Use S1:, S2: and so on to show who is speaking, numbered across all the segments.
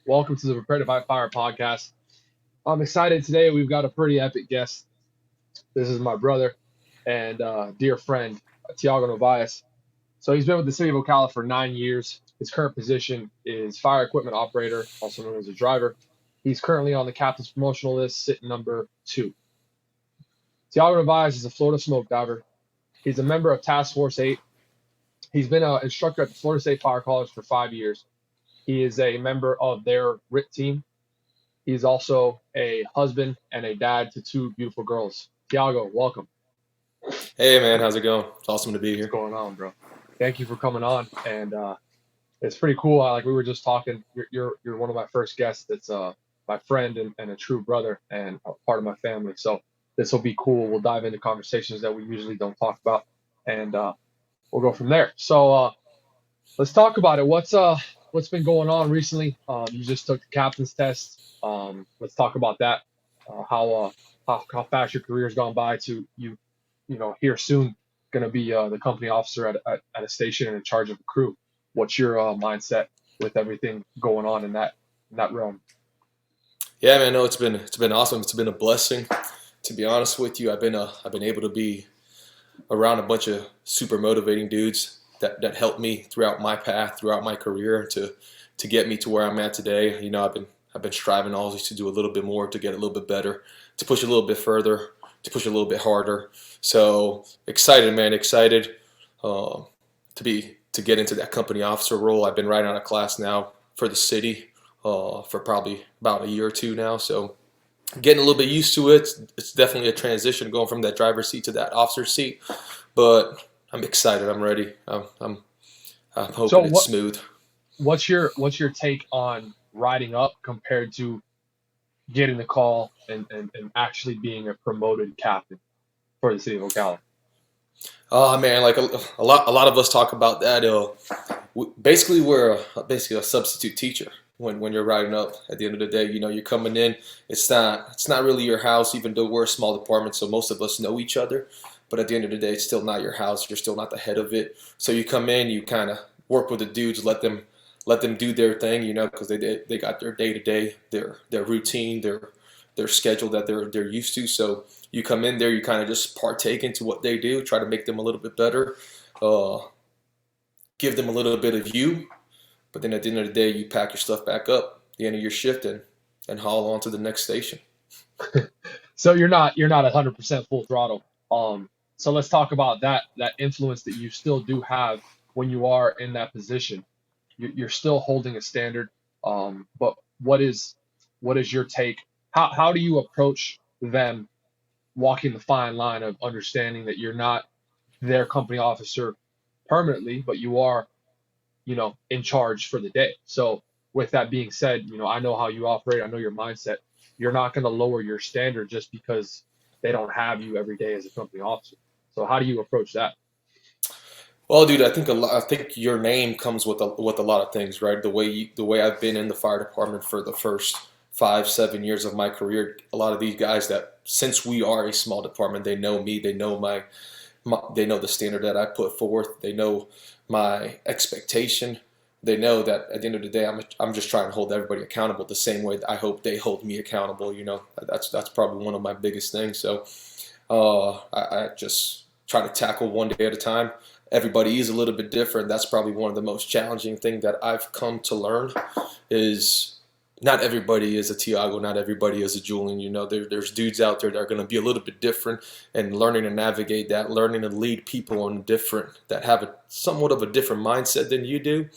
S1: Welcome to the Prepare to Fight Fire podcast. I'm excited today. We've got a pretty epic guest. This is my brother and dear friend, Thiago Novaes. So he's been with the city of Ocala for 9 years. His current position is fire equipment operator, also known as a driver. He's currently on the captain's promotional list, sitting number 2. Thiago Novaes is a Florida smoke diver. He's a member of Task Force 8. He's been an instructor at the Florida State Fire College for 5 years. He is a member of their RIT team. He's also a husband and a dad to 2 beautiful girls. Thiago, welcome.
S2: Hey man, how's it going? It's awesome to be
S1: What's
S2: here.
S1: going on, bro? Thank you for coming on, and it's pretty cool. Like we were just talking, you're one of my first guests. That's my friend and a true brother and a part of my family. So this will be cool. We'll dive into conversations that we usually don't talk about, and we'll go from there. So let's talk about it. What's been going on recently? You just took the captain's test. Let's talk about that. How fast your career's gone by to here soon going to be the company officer at a station and in charge of a crew. What's your mindset with everything going on in that realm?
S2: Yeah, man, no, it's been awesome. It's been a blessing. To be honest with you, I've been able to be around a bunch of super motivating dudes that helped me throughout my path, throughout my career to get me to where I'm at today. You know, I've been striving always to do a little bit more, to get a little bit better, to push a little bit further, to push a little bit harder. So excited, man, excited to get into that company officer role. I've been right out of class now for the city for probably about a year or two now. So getting a little bit used to it. It's definitely a transition going from that driver's seat to that officer seat, but I'm excited. I'm ready. I'm hoping
S1: So
S2: it's smooth.
S1: what's your take on riding up compared to getting the call and actually being a promoted captain for the city of Ocala?
S2: Oh man, like a lot of us talk about that. Basically, we're basically a substitute teacher when you're riding up. At the end of the day, you know, you're coming in. It's not really your house, even though we're a small department, so most of us know each other. But at the end of the day, it's still not your house. You're still not the head of it. So you come in, you kind of work with the dudes, let them do their thing, you know, because they got their day to day, their routine, their schedule that they're used to. So you come in there, you kind of just partake into what they do, try to make them a little bit better, uh, give them a little bit of you. But then at the end of the day, you pack your stuff back up at the end of your shift and haul on to the next station.
S1: So you're not 100% full throttle. So let's talk about that influence that you still do have when you are in that position. You're still holding a standard. But what is your take? How do you approach them walking the fine line of understanding that you're not their company officer permanently, but you are, in charge for the day? So with that being said, I know how you operate. I know your mindset. You're not going to lower your standard just because they don't have you every day as a company officer. So how do you approach that?
S2: Well, dude, I think your name comes with a lot of things, right? The way I've been in the fire department for the first 5 7 years of my career. A lot of these guys that since we are a small department, they know me, they know they know the standard that I put forth, they know my expectation. They know that at the end of the day, I'm just trying to hold everybody accountable the same way that I hope they hold me accountable. You know, that's probably one of my biggest things. So I just try to tackle one day at a time. Everybody is a little bit different. That's probably one of the most challenging things that I've come to learn is not everybody is a Thiago, not everybody is a Julian. You know, there's dudes out there that are going to be a little bit different, and learning to navigate that, learning to lead people on different that have a somewhat of a different mindset than you do.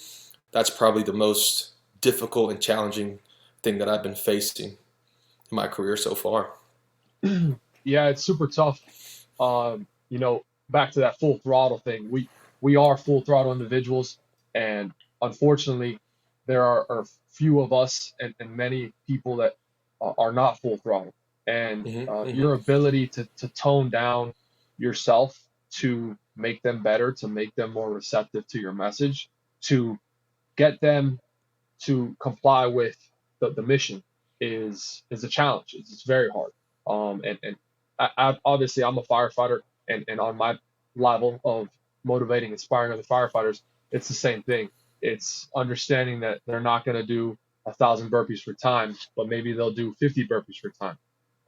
S2: That's probably the most difficult and challenging thing that I've been facing in my career so far.
S1: Yeah, it's super tough. Back to that full throttle thing. We are full throttle individuals, and unfortunately, there are few of us and many people that are not full throttle. And
S2: Hmm.
S1: your
S2: Hmm.
S1: ability to tone down yourself to make them better, to make them more receptive to your message, to get them to comply with the mission is a challenge. It's very hard. And obviously I'm a firefighter, and on my level of motivating, inspiring other firefighters, it's the same thing. It's understanding that they're not going to do 1,000 burpees for time, but maybe they'll do 50 burpees for time.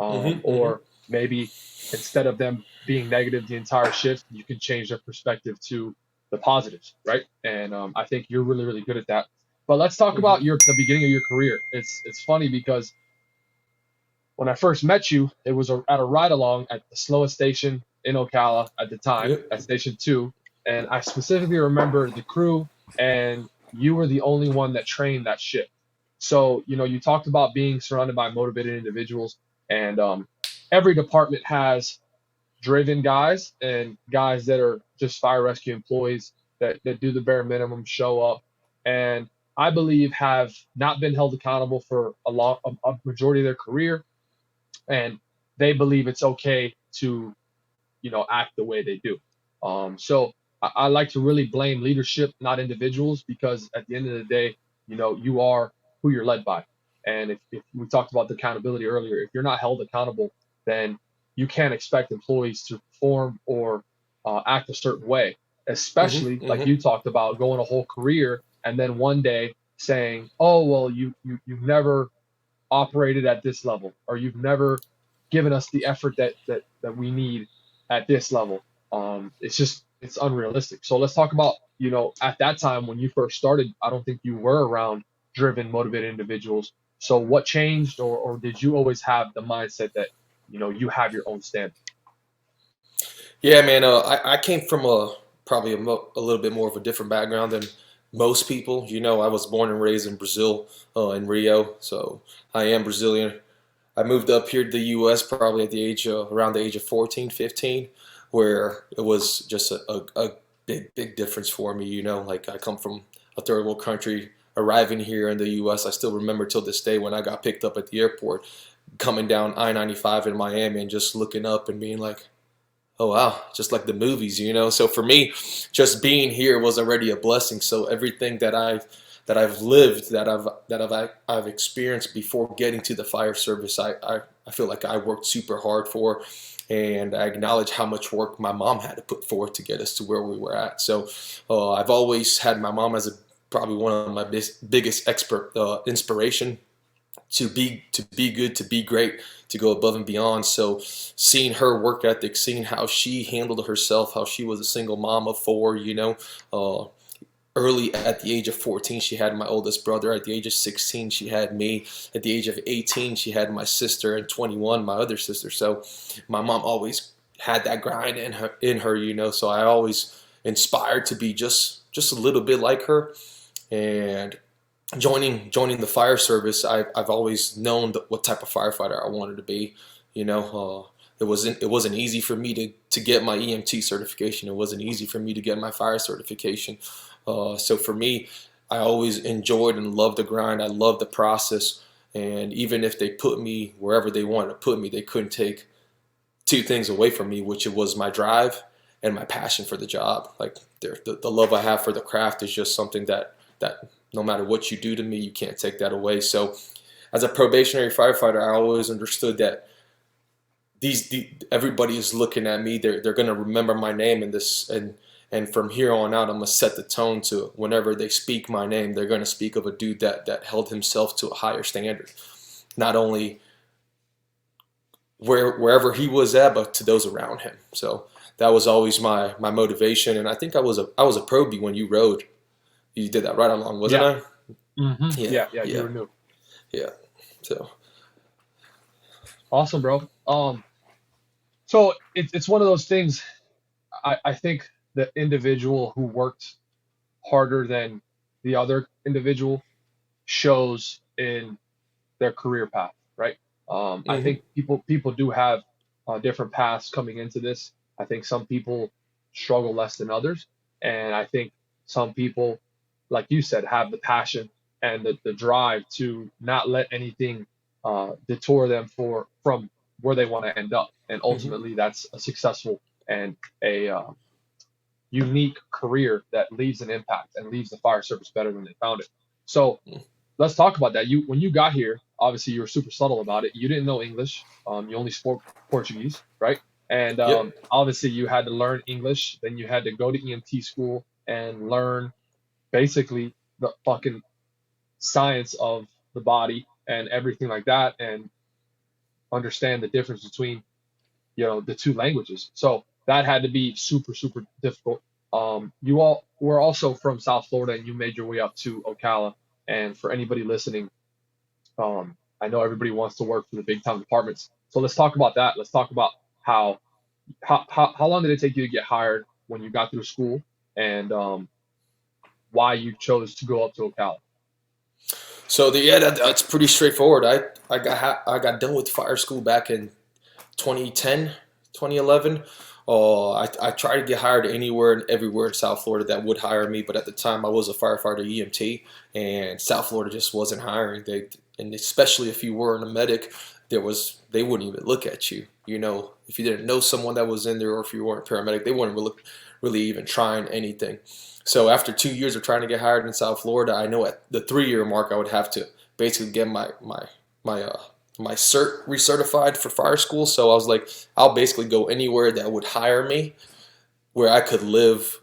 S2: Mhm. Mhm.
S1: Or maybe instead of them being negative the entire shift, you can change their perspective to the positives, right? And I think you're really, really good at that. But let's talk about
S2: Mhm.
S1: the beginning of your career. It's funny because when I first met you, it was at a ride along at the slowest station in Ocala at the time,
S2: Yep.
S1: at Station 2. And I specifically remember the crew, and you were the only one that trained that shift. So, you talked about being surrounded by motivated individuals, and every department has driven guys and guys that are just fire rescue employees that do the bare minimum, show up, and I believe have not been held accountable for a majority of their career, and they believe it's okay to act the way they do. So I like to really blame leadership, not individuals, because at the end of the day, you are who you're led by. And if we talked about the accountability earlier, if you're not held accountable, then you can't expect employees to perform or act a certain way,
S2: Mhm.
S1: especially like
S2: Mhm.
S1: you talked about going a whole career and then one day saying, oh, well, you've never operated at this level, or you've never given us the effort that we need at this level. It's unrealistic. So let's talk about, at that time when you first started, I don't think you were around driven, motivated individuals. So what changed, or did you always have the mindset that you have your own standard?
S2: Yeah, man. I came from probably a little bit more of a different background than most people. I was born and raised in Brazil, in Rio, so I am Brazilian. I moved up here to the U.S. probably at around the age of 14, 15, where it was just a big, big difference for me. Like I come from a third world country, arriving here in the U.S. I still remember till this day when I got picked up at the airport, coming down I-95 in Miami and just looking up and being like, oh wow, just like the movies. So for me, just being here was already a blessing. So everything that I've lived, that I've experienced before getting to the fire service, I feel like I worked super hard for, and I acknowledge how much work my mom had to put forth to get us to where we were at. So I've always had my mom as probably one of my biggest inspiration to be good, to be great, to go above and beyond. So seeing her work ethic, seeing how she handled herself, how she was a single mom of four, uh, early at the age of 14 she had my oldest brother, at the age of 16 she had me, at the age of 18 she had my sister, and 21 my other sister. So my mom always had that grind in her. So I always inspired to be just a little bit like her. And joining the fire service, I've always known what type of firefighter I wanted to be. It wasn't easy for me to get my EMT certification. It wasn't easy for me to get my fire certification. So for me, I always enjoyed and loved the grind. I loved the process. And even if they put me wherever they wanted to put me, they couldn't take two things away from me, which it was my drive and my passion for the job. Like the love I have for the craft is just something that no matter what you do to me, you can't take that away. So as a probationary firefighter, I always understood that everybody is looking at me. They're going to remember my name, and from here on out, I'm gonna set the tone to whenever they speak my name, they're gonna speak of a dude that held himself to a higher standard, not only wherever he was at, but to those around him. So that was always my motivation. And I think I was a probie when you rode. You did that right along, wasn't
S1: Yeah.
S2: I? Yeah,
S1: Yeah, you
S2: yeah,
S1: were new.
S2: yeah. So.
S1: Awesome, bro. So it's one of those things. I think the individual who worked harder than the other individual shows in their career path, right? I
S2: Hmm.
S1: think people do have different paths coming into this. I think some people struggle less than others, and I think some people, like you said, have the passion and the drive to not let anything detour them from where they want to end up, and
S2: Hmm.
S1: ultimately that's a successful and a unique career that leaves an impact and leaves the fire service better than they found it. So let's talk about that. When you got here, obviously you were super subtle about it. You didn't know English. You only spoke Portuguese, right? And
S2: Yep.
S1: obviously you had to learn English. Then you had to go to EMT school and learn basically the fucking science of the body and everything like that, and understand the difference between the two languages. So that had to be super super difficult. You all were also from South Florida, and you made your way up to Ocala. And for anybody listening, I know everybody wants to work for the big time departments. So let's talk about that. Let's talk about how how long did it take you to get hired when you got through school, and why you chose to go up to Ocala.
S2: So that's pretty straightforward. I got done with fire school back in 2010, 2011. I tried to get hired anywhere and everywhere in South Florida that would hire me, but at the time I was a firefighter EMT, and South Florida just wasn't hiring. And especially if you weren't a medic, they wouldn't even look at you. If you didn't know someone that was in there, or if you weren't a paramedic, they wouldn't really even trying anything. So after 2 years of trying to get hired in South Florida, I know at the 3 year mark I would have to basically get my cert recertified for fire school. So I was like, I'll basically go anywhere that would hire me, where I could live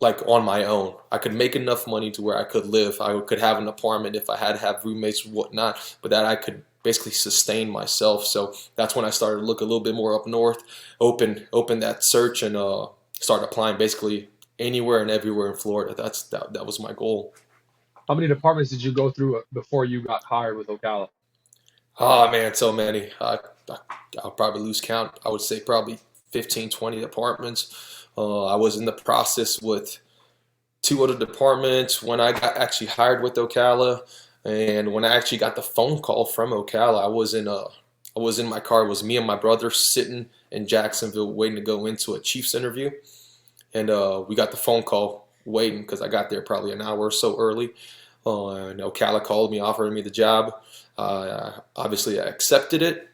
S2: like on my own. I could make enough money to where I could live. I could have an apartment if I had to have roommates or whatnot, but that I could basically sustain myself. So that's when I started to look a little bit more up north, open that search, and start applying basically anywhere and everywhere in Florida. That was my goal.
S1: How many departments did you go through before you got hired with Ocala?
S2: Oh man, so many. I'll probably lose count. I would say probably 15, 20 departments. I was in the process with two other departments when I got actually hired with Ocala, and when I actually got the phone call from Ocala, I was in my car. It was me and my brother sitting in Jacksonville waiting to go into a Chiefs interview, and we got the phone call waiting because I got there probably an hour or so early. And Ocala called me, offering me the job. Obviously, I accepted it.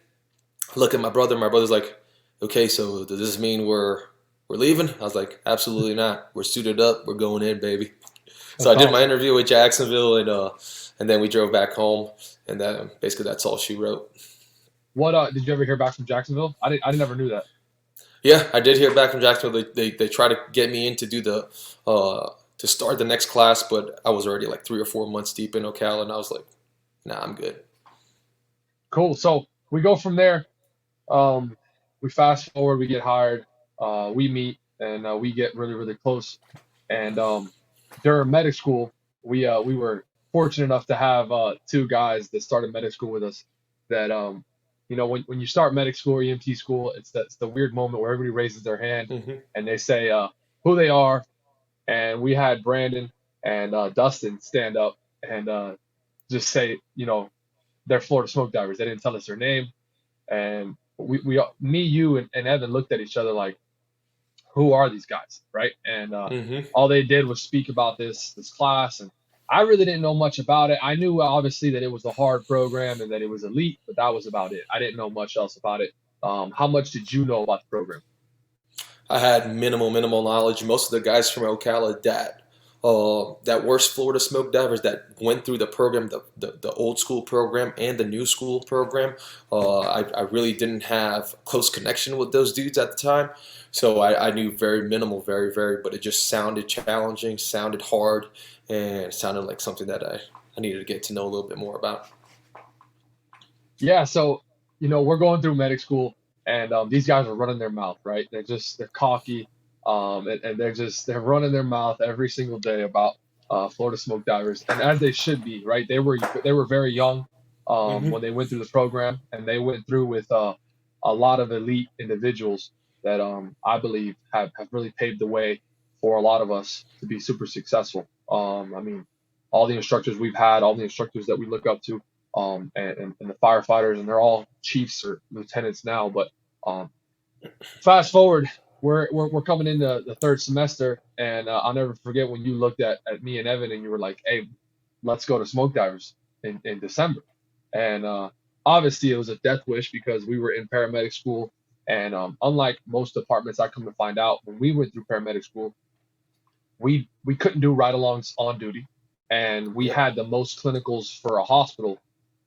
S2: Look at my brother. My brother's like, "Okay, so does this mean we're leaving?" I was like, "Absolutely not. We're suited up. We're going in, baby." So
S1: That's
S2: I did my
S1: awesome.
S2: interview with Jacksonville, and then we drove back home, and that basically that's all she wrote.
S1: What did you ever hear back from Jacksonville? I never knew that.
S2: Yeah, I did hear back from Jacksonville. They tried to get me in to do to start the next class, but I was already like 3 or 4 months deep in Ocala, and I was like, "Nah, I'm good."
S1: Cool. So we go from there. Um, we fast forward. We get hired. We meet, and we get really really close. And during medic school, we were fortunate enough to have two guys that started medic school with us. That when you start medic school or EMT school, it's the weird moment where everybody raises their hand
S2: Hmm.
S1: and they say who they are. And we had Brandon and Dustin stand up and just say, they're Florida smoke divers. They didn't tell us their name, and me, you, and Evan looked at each other like, who are these guys, right? And
S2: Hmm.
S1: all they did was speak about this class, and I really didn't know much about it. I knew obviously that it was a hard program and that it was elite, but that was about it. I didn't know much else about it. How much did you know about the program?
S2: I had minimal knowledge. Most of the guys from Ocala that were Florida smoke divers that went through the program, the old school program and the new school program. I really didn't have close connection with those dudes at the time, so I knew very minimal, very, but it just sounded challenging, sounded hard, and sounded like something that I needed to get to know a little bit more about.
S1: Yeah, so we're going through medic school, and these guys are running their mouth, right? They're cocky, and they're running their mouth every single day about Florida smoke divers, and as they should be, right? They were very young
S2: Hmm.
S1: when they went through the program, and they went through with a lot of elite individuals that I believe have really paved the way for a lot of us to be super successful. I mean, all the instructors we've had, all the instructors that we look up to, and the firefighters, and they're all chiefs or lieutenants now. But um, fast forward, we're coming into the third semester, and I'll never forget when you looked at me and Evan, and you were like, "Hey, let's go to smoke divers in December." And obviously, it was a death wish because we were in paramedic school, and unlike most departments, I come to find out when we went through paramedic school, we couldn't do ride-alongs on duty, and we
S2: Yep.
S1: had the most clinicals for a hospital.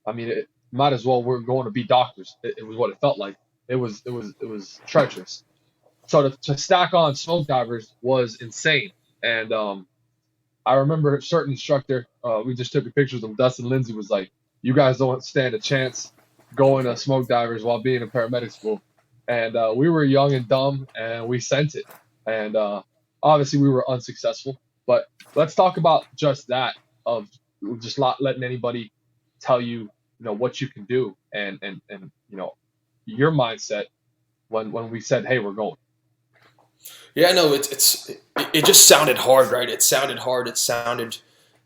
S1: I mean, it might as well we're going to be doctors. It was what it felt like. It was treacherous. So to stack on smoke divers was insane. And I remember a certain instructor, we just took pictures of Dustin Lindsay was like, "You guys don't stand a chance going to smoke divers while being in paramedic school." And we were young and dumb, and we sent it. And obviously, we were unsuccessful. But let's talk about just that of just not letting anybody tell you, what you can do, and your mindset when we said, "Hey, we're going."
S2: Yeah, no, it just sounded hard, right? It sounded hard. It sounded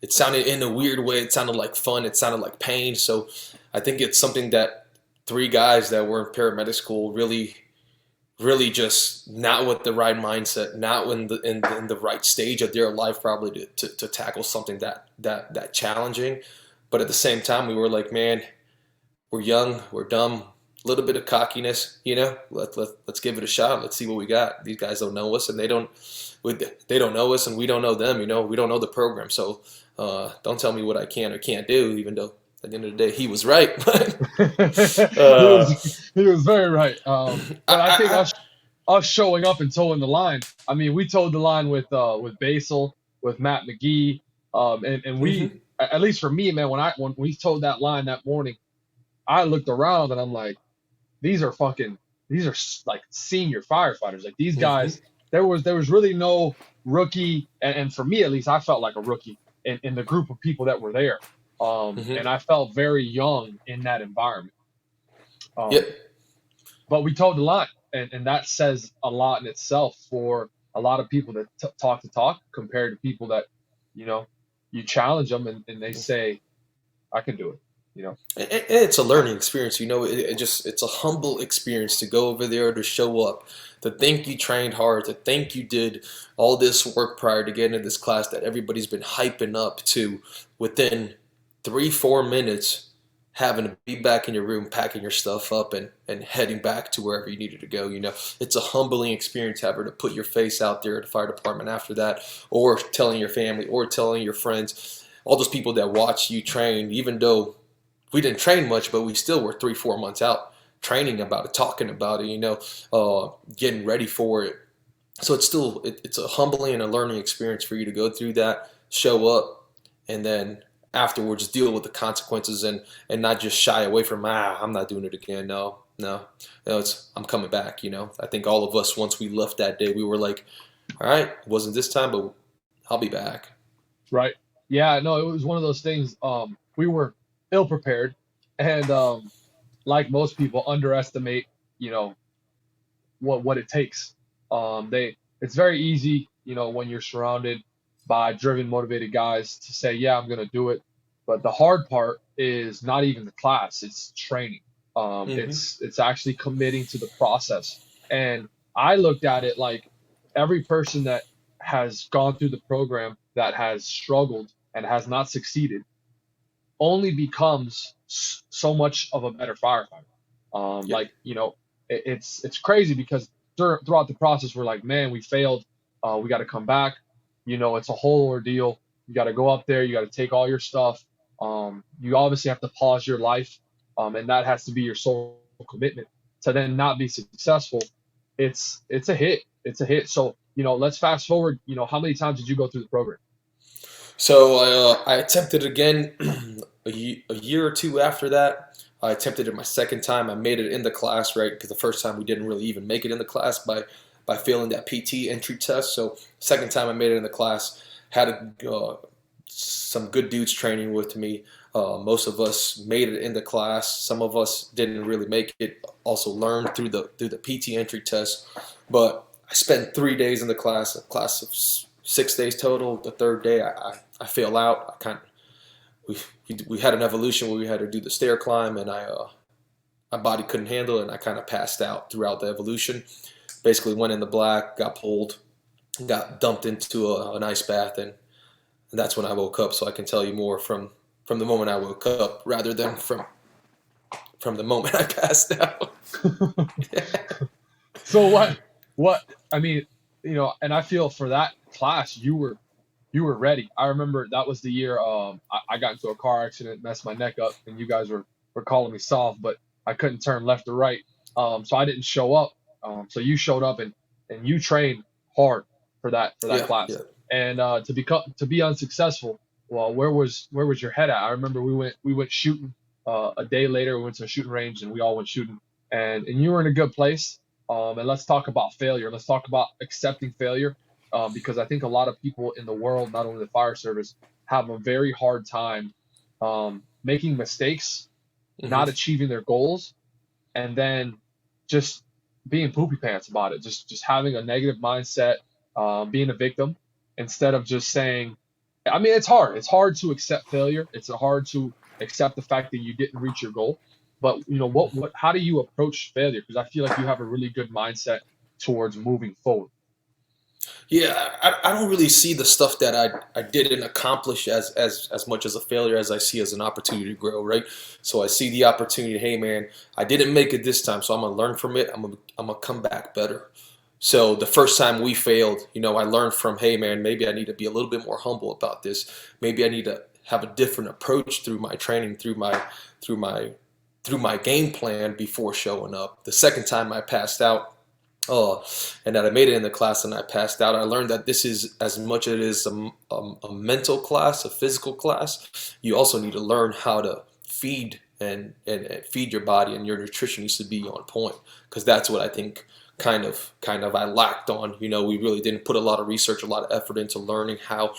S2: in a weird way. It sounded like fun. It sounded like pain. So I think it's something that three guys that were in paramedic school really just not with the right mindset, not in the right stage of their life, probably to tackle something that challenging. But at the same time, we were like, man, we're young, we're dumb, a little bit of cockiness, let's give it a shot. Let's see what we got. These guys don't know us, and they don't know us, and we don't know them. We don't know the program, so don't tell me what I can or can't do. Even though at the end of the day, he was right.
S1: he
S2: uh,
S1: was he was very right.
S2: I,
S1: But I think
S2: I,
S1: us showing up and towing the line. I mean, we towed the line with Basil, with Matt McGee, and we,
S2: mhm,
S1: at least for me, man, when we towed that line that morning, I looked around and I'm like, these are fucking these are like senior firefighters. Like these
S2: mhm,
S1: guys, there was really no rookie, and for me at least, I felt like a rookie in the group of people that were there.
S2: mhm.
S1: And I felt very young in that environment. Um,
S2: Yep.
S1: but we told the line, and that says a lot in itself for a lot of people that talk the talk compared to people that, you know, you challenge them and they say, I can do it. You know,
S2: And it's a learning experience, it's a humble experience to go over there, to show up, to think you trained hard, to think you did all this work prior to getting into this class that everybody's been hyping up to, within 3 4 minutes having to be back in your room, packing your stuff up, and heading back to wherever you needed to go. It's a humbling experience ever to put your face out there at the fire department after that, or telling your family, or telling your friends, all those people that watch you train, even though we didn't train much, but we still were 3 4 months out training about it, talking about it, getting ready for it. So it's a humbling and a learning experience for you to go through that, show up, and then afterwards deal with the consequences, and not just shy away from, I'm not doing it again. No, no, no, I'm coming back. I think all of us, once we left that day, we were like, all right, it wasn't this time, but I'll be back.
S1: right? Yeah, no, it was one of those things. We were ill prepared, and like most people, underestimate, you know, what it takes. It's very easy, when you're surrounded by driven, motivated guys to say, yeah, I'm gonna do it. But the hard part is not even the class; it's training.
S2: Hmm.
S1: It's actually committing to the process. And I looked at it like every person that has gone through the program that has struggled and has not succeeded only becomes so much of a better firefighter.
S2: Yep.
S1: Like it's crazy because throughout the process we're like, man, we failed. We got to come back. It's a whole ordeal. You got to go up there. You got to take all your stuff. You obviously have to pause your life, and that has to be your sole commitment to then not be successful. It's a hit. It's a hit. So let's fast forward. How many times did you go through the program?
S2: So I attempted again a year or two after that. I attempted it my second time. I made it in the class, right? Because the first time we didn't really even make it in the class by failing that PT entry test. So second time I made it in the class, had some good dudes training with me. Most of us made it in the class. Some of us didn't really make it. Also learned through the PT entry test. But I spent 3 days in the class, a class of 6 days total. The third day, I fail out. I kind of we had an evolution where we had to do the stair climb, and my body couldn't handle it, and I kind of passed out throughout the evolution. Basically, went in the black, got pulled, got dumped into an ice bath, and that's when I woke up. So I can tell you more from the moment I woke up rather than from the moment I passed out.
S1: So what I mean, and I feel for that class you were ready. I remember that was the year I got into a car accident, messed my neck up, and you guys were calling me soft, but I couldn't turn left or right. So I didn't show up. So you showed up and you trained hard for that
S2: Yeah,
S1: class.
S2: yeah.
S1: And to be unsuccessful, well, where was your head at? I remember we went shooting a day later. We went to a shooting range and we all went shooting. And you were in a good place. And let's talk about failure. Let's talk about accepting failure, because I think a lot of people in the world, not only the fire service, have a very hard time making mistakes,
S2: Hmm.
S1: not achieving their goals, and then just being poopy pants about it, just having a negative mindset, being a victim instead of just saying, I mean, it's hard. It's hard to accept failure. It's hard to accept the fact that you didn't reach your goal. But how do you approach failure? Because I feel like you have a really good mindset towards moving forward.
S2: Yeah, I don't really see the stuff that I didn't accomplish as much as a failure as I see as an opportunity to grow, right? So I see the opportunity, hey man, I didn't make it this time, so I'm gonna learn from it. I'm gonna come back better. So the first time we failed, I learned from, hey man, maybe I need to be a little bit more humble about this. Maybe I need to have a different approach through my training, through my through my game plan before showing up. The second time I passed out, oh, and that I made it in the class and I passed out. I learned that this is as much as it is a mental class, a physical class. You also need to learn how to feed and feed your body, and your nutrition needs to be on point, because that's what I think kind of I lacked on. We really didn't put a lot of research, a lot of effort into learning how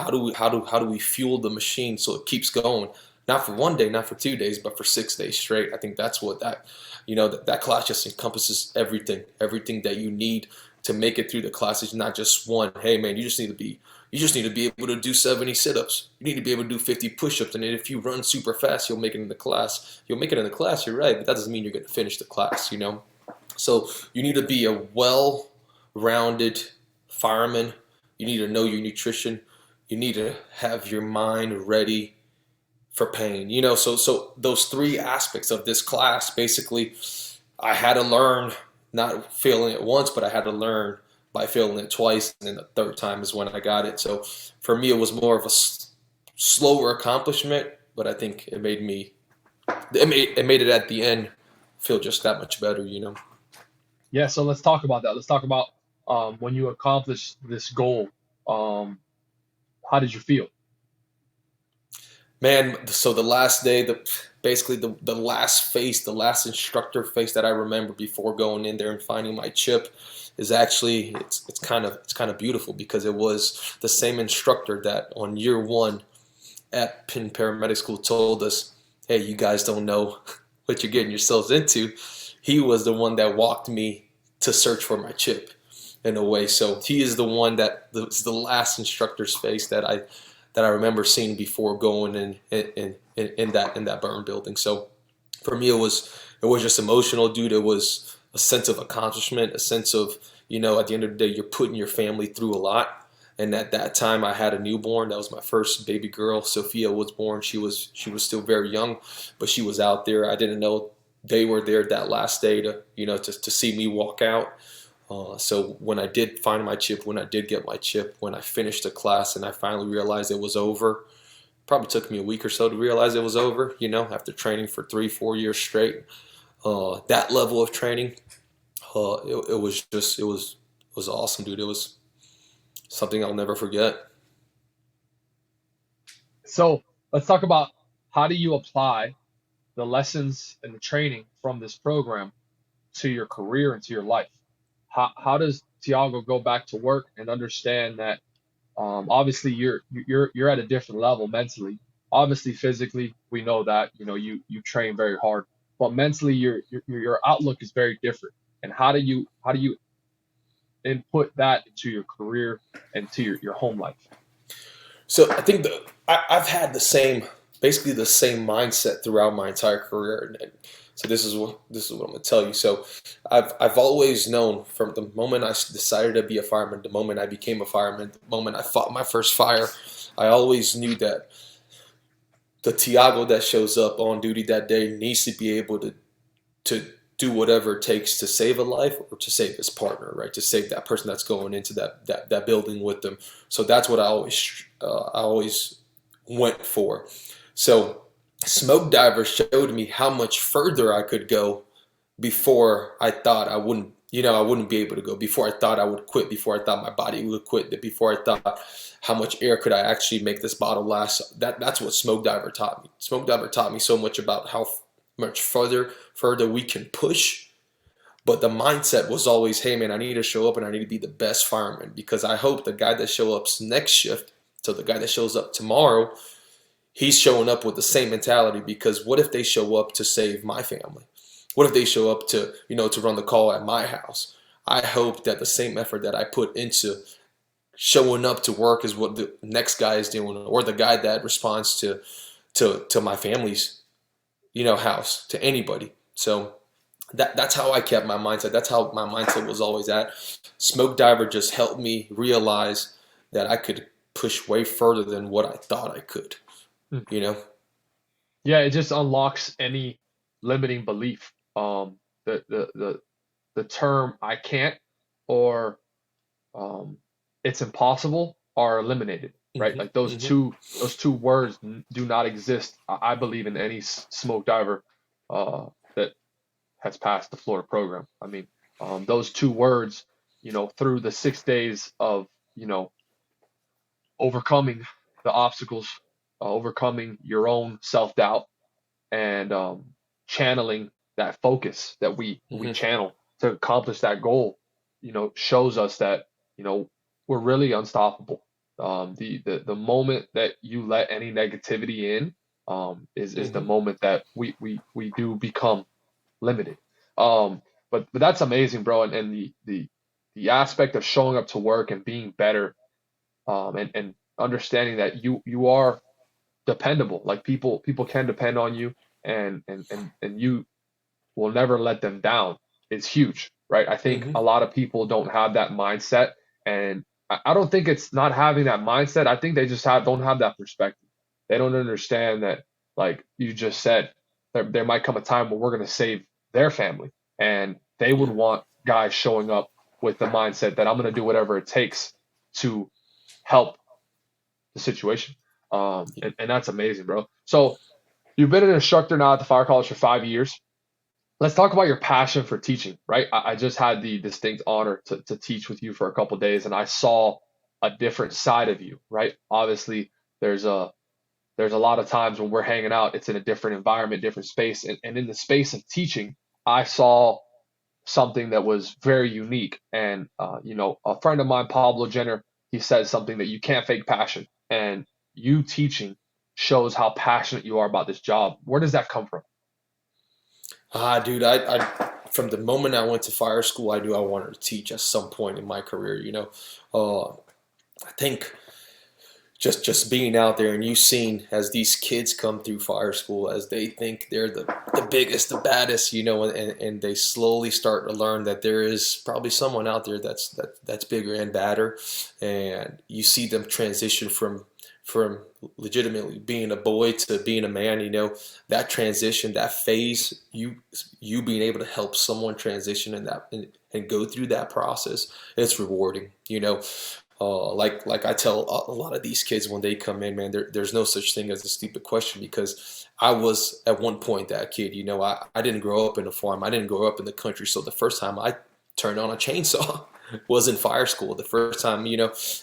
S2: do we fuel the machine so it keeps going, not for one day, not for 2 days, but for 6 days straight. I think that's what that class just encompasses everything that you need to make it through the class. It's not just one, hey man, you just need to be able to do 70 sit-ups. You need to be able to do 50 push-ups. And if you run super fast, you'll make it in the class. You'll make it in the class, you're right, but that doesn't mean you're going to finish the class. So you need to be a well-rounded fireman. You need to know your nutrition. You need to have your mind ready for pain. So those three aspects of this class, basically, I had to learn, not failing it once, but I had to learn by failing it twice, and then the third time is when I got it. So for me, it was more of a slower accomplishment, but I think it made it at the end feel just that much better.
S1: Yeah, so let's talk about that. Let's talk about when you accomplished this goal. Um, how did you feel?
S2: Man, so the last day, basically the last face, the last instructor face that I remember before going in there and finding my chip is actually it's kind of beautiful, because it was the same instructor that on year one at Penn Paramedic School told us, "Hey, you guys don't know what you're getting yourselves into." He was the one that walked me to search for my chip, in a way. So he is the one that was the last instructor's face that I remember seeing before going in that burn building. So for me, it was just emotional, dude. It was a sense of accomplishment, a sense of, at the end of the day, you're putting your family through a lot. And at that time, I had a newborn. That was my first baby girl. Sophia was born. She was still very young, but she was out there. I didn't know they were there that last day to see me walk out. So when I did find my chip, when I did get my chip, when I finished the class and I finally realized it was over, probably took me a week or so to realize it was over, after training for 3-4 years straight. That level of training, it was awesome, dude. It was something I'll never forget.
S1: So let's talk about how do you apply the lessons and the training from this program to your career and to your life? How does Thiago go back to work and understand that obviously you're at a different level mentally. Obviously physically we know that you train very hard, but mentally your outlook is very different. And how do you input that into your career and to your home life?
S2: So I think I've had basically the same mindset throughout my entire career. And so this is what I'm gonna tell you. So I've always known, from the moment I decided to be a fireman, the moment I became a fireman, the moment I fought my first fire, I always knew that the Thiago that shows up on duty that day needs to be able to do whatever it takes to save a life, or to save his partner, right? To save that person that's going into that building with them. So that's what I always went for. So smoke diver showed me how much further I could go before I thought I wouldn't I wouldn't be able to go. Before I thought I would quit, before I thought my body would quit, before I thought how much air could I actually make this bottle last. That's what Smoke Diver taught me. Smoke Diver taught me so much about how much further we can push. But the mindset was always, hey man, I need to show up and I need to be the best fireman, because I hope the guy that shows up next shift, so the guy that shows up tomorrow, he's showing up with the same mentality. Because what if they show up to save my family? What if they show up to, to run the call at my house? I hope that the same effort that I put into showing up to work is what the next guy is doing, or the guy that responds to my family's, house, to anybody. So that's how I kept my mindset. That's how my mindset was always at. Smoke Diver just helped me realize that I could push way further than what I thought I could,
S1: Mm.
S2: you know?
S1: Yeah, it just unlocks any limiting belief. The term "I can't" or um, "it's impossible" are eliminated, right?
S2: Hmm.
S1: Like those
S2: Hmm.
S1: two words do not exist. I believe in any smoke diver that has passed the Florida program. I mean, those two words, through the 6 days of overcoming the obstacles, overcoming your own self doubt, and channeling that focus that we
S2: Hmm.
S1: channel to accomplish that goal, shows us that we're really unstoppable. The moment that you let any negativity in, is the
S2: Hmm.
S1: moment that we do become limited. But that's amazing, bro. And the aspect of showing up to work and being better, and understanding that you are dependable. Like people can depend on you, and you will never let them down. It's huge, right? I think
S2: Hmm.
S1: a lot of people don't have that mindset, and I don't think it's not having that mindset. I think they just don't have that perspective. They don't understand that, like you just said, there might come a time where we're going to save their family, and they would
S2: Yeah.
S1: want guys showing up with the mindset that I'm going to do whatever it takes to help the situation. And that's amazing, bro. So you've been an instructor now at the fire college for 5 years. Let's talk about your passion for teaching, right? I just had the distinct honor to teach with you for a couple of days, and I saw a different side of you, right? Obviously, there's a there's a lot of times when we're hanging out, it's in a different environment, different space, and in the space of teaching, I saw something that was very unique. And a friend of mine, Pablo Jenner, he says something that you can't fake passion, and you teaching shows how passionate you are about this job. Where does that come from?
S2: Dude, I from the moment I went to fire school, I knew I wanted to teach at some point in my career. I think just being out there and you seen as these kids come through fire school, as they think they're the biggest, the baddest, and they slowly start to learn that there is probably someone out there that's bigger and badder. And you see them transition from legitimately being a boy to being a man. That transition, that phase, you being able to help someone transition in that, and go through that process, it's rewarding. Like I tell a lot of these kids when they come in, man, there's no such thing as a stupid question, because I was at one point that kid. I didn't grow up in a farm. I didn't grow up in the country. So the first time I turned on a chainsaw was in fire school. The first time,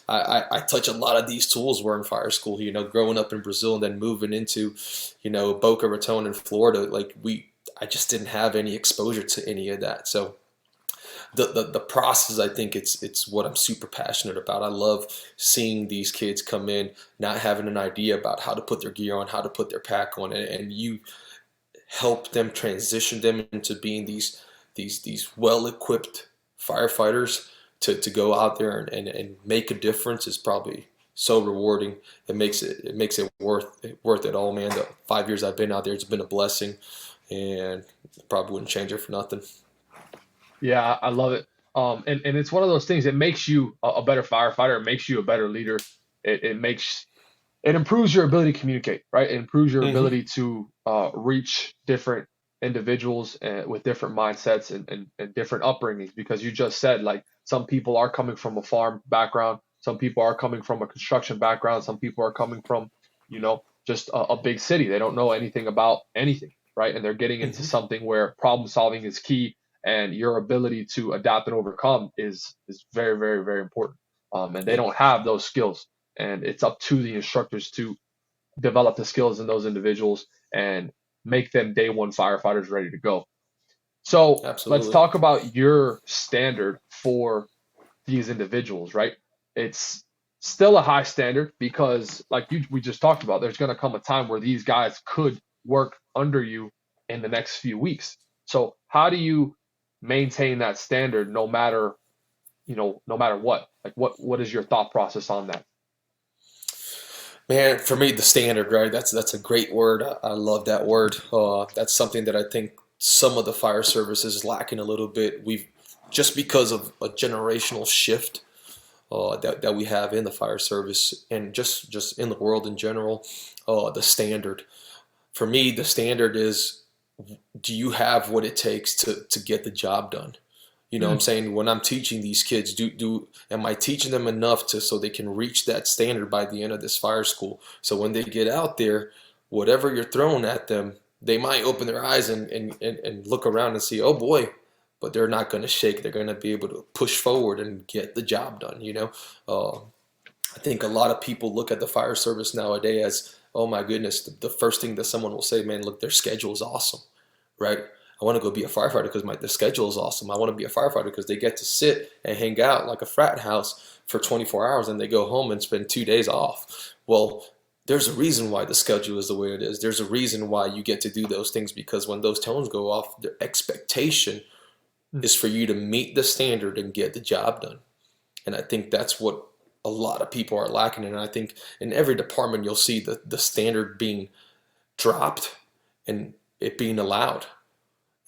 S2: I touch a lot of these tools were in fire school. Growing up in Brazil and then moving into, Boca Raton in Florida, I just didn't have any exposure to any of that. So the process, I think it's what I'm super passionate about. I love seeing these kids come in not having an idea about how to put their gear on, how to put their pack on, and you help them transition them into being these well equipped firefighters to go out there and make a difference is probably so rewarding. It makes it worth it all, man. The 5 years I've been out there, it's been a blessing, and probably wouldn't change it for nothing.
S1: Yeah, I love it. And it's one of those things. It makes you a better firefighter. It makes you a better leader. It improves your ability to communicate, right? It improves your
S2: Hmm.
S1: ability to reach different individuals with different mindsets and different upbringings. Because you just said, like, some people are coming from a farm background, some people are coming from a construction background, some people are coming from, just a big city. They don't know anything about anything, right? And they're getting into
S2: Hmm.
S1: something where problem solving is key, and your ability to adapt and overcome is very, very, very important. And they
S2: Yeah,
S1: don't have those skills, and it's up to the instructors to develop the skills in those individuals and make them day one firefighters ready to go. So let's
S2: absolutely.
S1: talk about your standard for these individuals, right? It's still a high standard because, like we just talked about, there's going to come a time where these guys could work under you in the next few weeks. So how do you maintain that standard no matter, no matter what? Like what is your thought process on that?
S2: Man, for me, the standard, right? That's a great word. I love that word. That's something that I think some of the fire service is lacking a little bit. We've just because of a generational shift that we have in the fire service and just in the world in general. The standard for me, the standard is: do you have what it takes to get the job done? You know what I'm
S1: Mm,
S2: saying? When I'm teaching these kids, do am I teaching them enough to so they can reach that standard by the end of this fire school? So when they get out there, whatever you're throwing at them, they might open their eyes and look around and see, oh boy, but they're not going to shake. They're going to be able to push forward and get the job done, you know? I think a lot of people look at the fire service nowadays as, oh my goodness, the first thing that someone will say, man, look, their schedule is awesome, right? I want to go be a firefighter because the schedule is awesome. I want to be a firefighter because they get to sit and hang out like a frat house for 24 hours and they go home and spend 2 days off. Well, there's a reason why the schedule is the way it is. There's a reason why you get to do those things because when those tones go off, the expectation
S1: mm.
S2: is for you to meet the standard and get the job done. And I think that's what a lot of people are lacking. And I think in every department, you'll see the standard being dropped and it being allowed.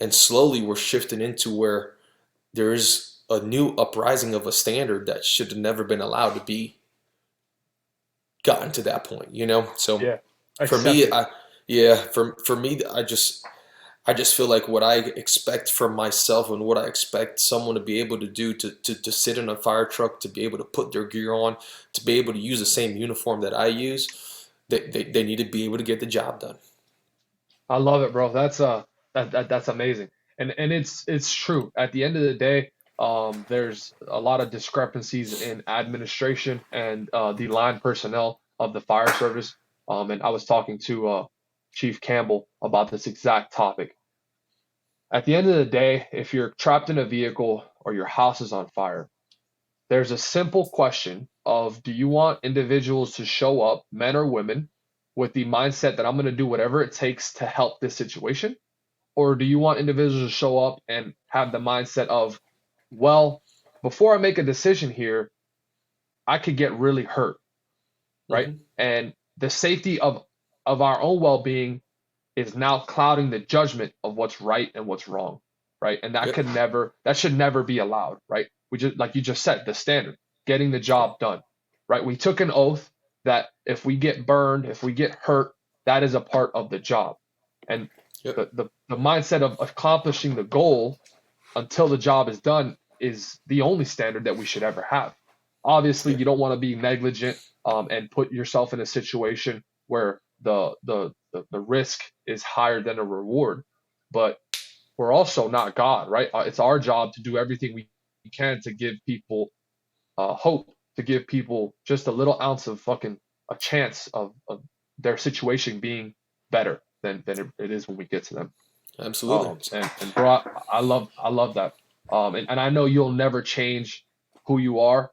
S2: And slowly we're shifting into where there is a new uprising of a standard that should have never been allowed to be gotten to that point, you know? So
S1: Yeah,
S2: for me,
S1: accepted.
S2: yeah, for me, I just feel like what I expect from myself and what I expect someone to be able to do to sit in a fire truck, to be able to put their gear on, to be able to use the same uniform that I use, they need to be able to get the job done.
S1: I love it, bro. That's amazing. And it's true. At the end of the day, there's a lot of discrepancies in administration and the line personnel of the fire service. And I was talking to Chief Campbell about this exact topic. At the end of the day, if you're trapped in a vehicle or your house is on fire, there's a simple question of, do you want individuals to show up, men or women, with the mindset that I'm going to do whatever it takes to help this situation? Or do you want individuals to show up and have the mindset of, well, before I make a decision here, I could get really hurt, right?
S2: Hmm.
S1: And the safety of our own well-being is now clouding the judgment of what's right and what's wrong, right? And
S2: Yep.
S1: that should never be allowed, right? We just, like you just said, the standard, getting the
S2: Yep.
S1: job done, right? We took an oath that if we get burned, if we get hurt, that is a part of the job. And
S2: Yep.
S1: the mindset of accomplishing the goal until the job is done is the only standard that we should ever have. Obviously,
S2: Yep.
S1: you don't want to be negligent and put yourself in a situation where the risk is higher than a reward. But we're also not God, right? It's our job to do everything we can to give people hope, to give people just a little ounce of fucking a chance of their situation being better than it is when we get to them.
S2: Absolutely.
S1: And bro, I love that. And I know you'll never change who you are,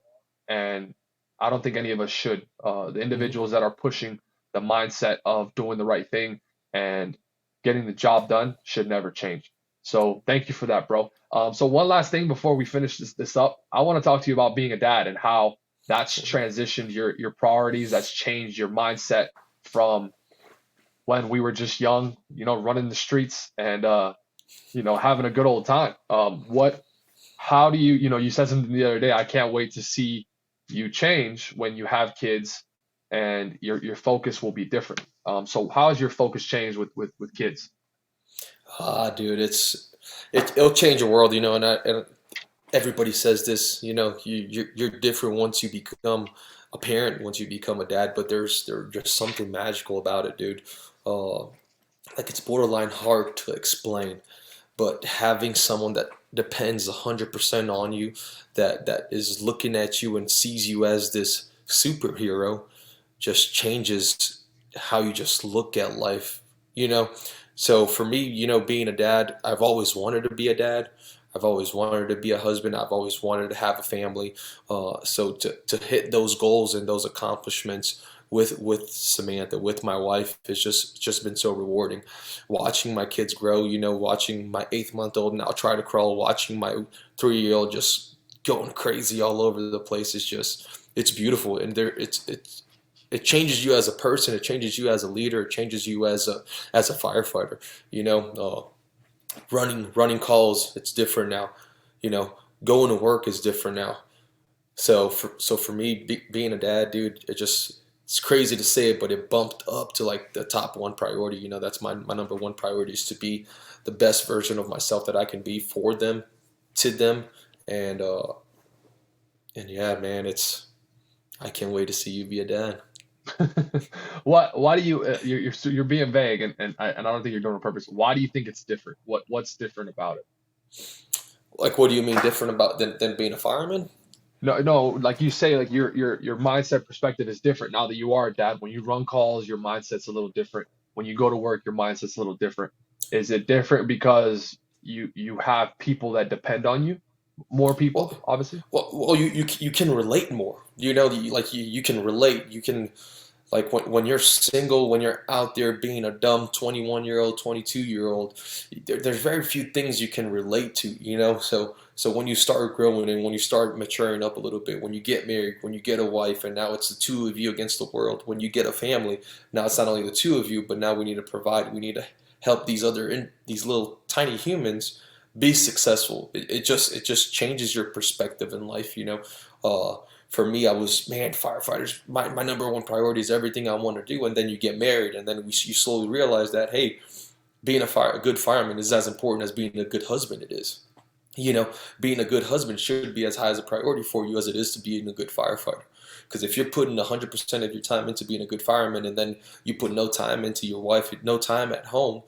S1: and I don't think any of us should. The
S2: Hmm.
S1: individuals that are pushing the mindset of doing the right thing and getting the job done should never change. So thank you for that, bro. So one last thing before we finish this up, I want to talk to you about being a dad and how that's transitioned your priorities, that's changed your mindset from when we were just young, running the streets and having a good old time. How do you said something the other day, I can't wait to see you change when you have kids and your focus will be different. So how has your focus changed with kids?
S2: Dude, it'll change the world, you know, and everybody says this, you know, you're different once you become a parent, once you become a dad, but there's just something magical about it, dude. Like it's borderline hard to explain, but having someone that depends 100% on you, that is looking at you and sees you as this superhero, just changes how you just look at life, you know? So for me, being a dad, I've always wanted to be a dad. I've always wanted to be a husband. I've always wanted to have a family. So to hit those goals and those accomplishments with Samantha, with my wife, it's just been so rewarding. Watching my kids grow, watching my 8 month old now try to crawl, watching my 3 year old just going crazy all over the place is just it's beautiful. And it changes you as a person, it changes you as a leader, it changes you as a firefighter. You know, running calls, it's different now. You know, going to work is different now. So for me, being a dad, dude, it's crazy to say it, but it bumped up to like the top one priority. That's my number one priority, is to be the best version of myself that I can be for them, to them, and and yeah, man, I can't wait to see you be a dad.
S1: Why do you you're being vague, and I don't think you're doing it on purpose. Why do you think it's different? What's different about it?
S2: Like, what do you mean different about than being a fireman?
S1: No, no, like you say, like your mindset perspective is different now that you are a dad. When you run calls, your mindset's a little different. When you go to work, your mindset's a little different. Is it different because you have people that depend on you? More people,
S2: Well,
S1: obviously.
S2: you can relate more. You can relate. You can, like, when you're single, when you're out there being a dumb 21-year-old, 22-year-old, there's very few things you can relate to, So when you start growing and when you start maturing up a little bit, when you get married, when you get a wife, and now it's the two of you against the world, when you get a family, now it's not only the two of you, but now we need to provide, we need to help these little tiny humans be successful. It just changes your perspective in life, Uh, for me, I was, man, firefighters. My number one priority is everything I want to do, and then you get married, and then you slowly realize that, hey, being a good fireman is as important as being a good husband. It is, you know, being a good husband should be as high as a priority for you as it is to being a good firefighter. Because if you're putting 100% of your time into being a good fireman, and then you put no time into your wife, no time at home,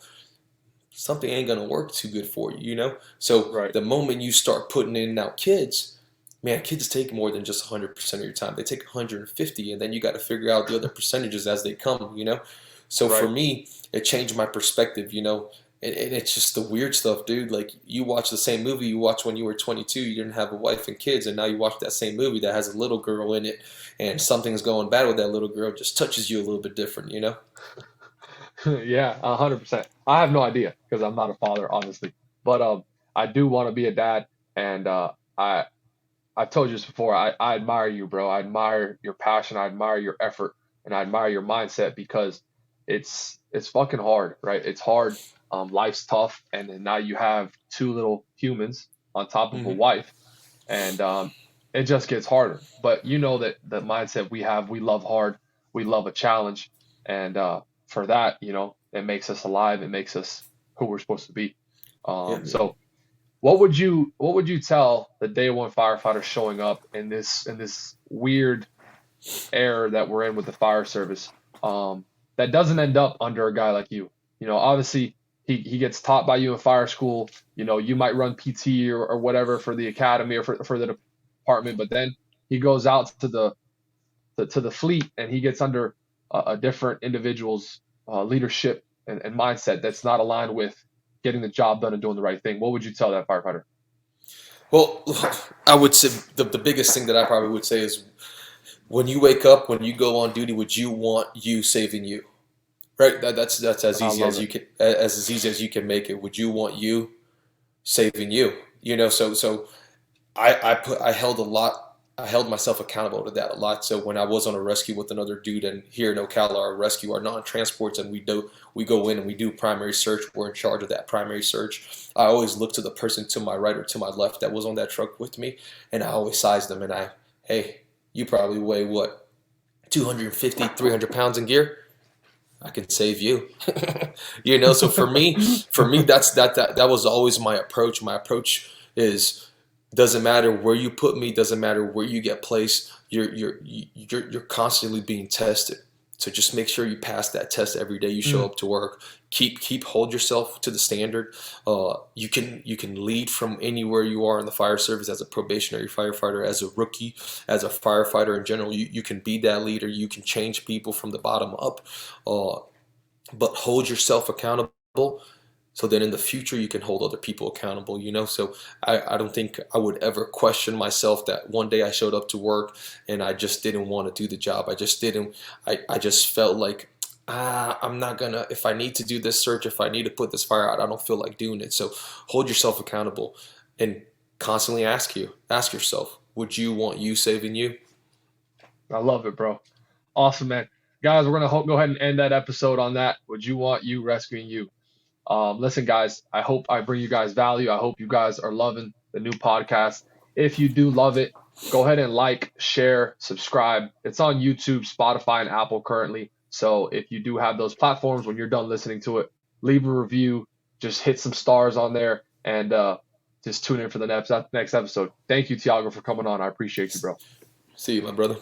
S2: something ain't gonna work too good for you. So
S1: Right.
S2: the moment you start putting in now kids, man, kids take more than just 100% of your time. They take 150, and then you got to figure out the other percentages as they come. So for
S1: Right.
S2: me, it changed my perspective. And it's just the weird stuff, dude. Like, you watch the same movie you watched when you were 22, you didn't have a wife and kids, and now you watch that same movie that has a little girl in it, and something's going bad with that little girl, just touches you a little bit different.
S1: Yeah, 100%. I have no idea because I'm not a father, obviously, but I do want to be a dad, and I've told you this before. I admire you, bro. I admire your passion. I admire your effort, and I admire your mindset because it's fucking hard, right? It's hard. Life's tough, and then now you have two little humans on top of a
S2: Hmm.
S1: wife, and it just gets harder. But you know that the mindset we have, we love hard, we love a challenge, and for that, it makes us alive. It makes us who we're supposed to be.
S2: Yeah,
S1: So
S2: man.
S1: what would you tell the day one firefighter showing up in this weird era that we're in with the fire service, that doesn't end up under a guy like you? Obviously he gets taught by you in fire school. You might run PT or whatever for the academy or for the department, but then he goes out to the fleet and he gets under a different individual's leadership and mindset that's not aligned with getting the job done and doing the right thing. What would you tell that firefighter?
S2: Well, I would say the biggest thing that I probably would say is, when you wake up, when you go on duty, would you want you saving you? Right? That's as
S1: I
S2: easy
S1: love
S2: as
S1: it.
S2: you can, as easy as you can make it. Would you want you saving you? So I held a lot. I held myself accountable to that a lot. So when I was on a rescue with another dude, and here in Ocala, our rescue, our non-transports, and we go in and we do primary search. We're in charge of that primary search. I always look to the person to my right or to my left that was on that truck with me, and I always size them. And hey, you probably weigh what, 250, 300 pounds in gear. I can save you. So for me, that was always my approach. My approach is, doesn't matter where you put me, doesn't matter where you get placed. You're constantly being tested. So just make sure you pass that test every day you show
S1: Mm,
S2: up to work. Hold yourself to the standard. You can lead from anywhere you are in the fire service as a probationary firefighter, as a rookie, as a firefighter in general. You can be that leader. You can change people from the bottom up. Uh, but hold yourself accountable so then in the future you can hold other people accountable. So I don't think I would ever question myself that one day I showed up to work and I just didn't want to do the job. I just didn't. I just felt like, I'm not gonna, if I need to do this search, if I need to put this fire out, I don't feel like doing it. So hold yourself accountable and constantly ask yourself, would you want you saving you?
S1: I love it, bro. Awesome, man. Guys, we're gonna go ahead and end that episode on that. Would you want you rescuing you? Listen, guys, I hope I bring you guys value. I hope you guys are loving the new podcast. If you do love it, go ahead and like, share, subscribe. It's on YouTube, Spotify, and Apple currently. So if you do have those platforms, when you're done listening to it, leave a review, just hit some stars on there, and just tune in for the next episode. Thank you, Thiago, for coming on. I appreciate you, bro.
S2: See you, my brother.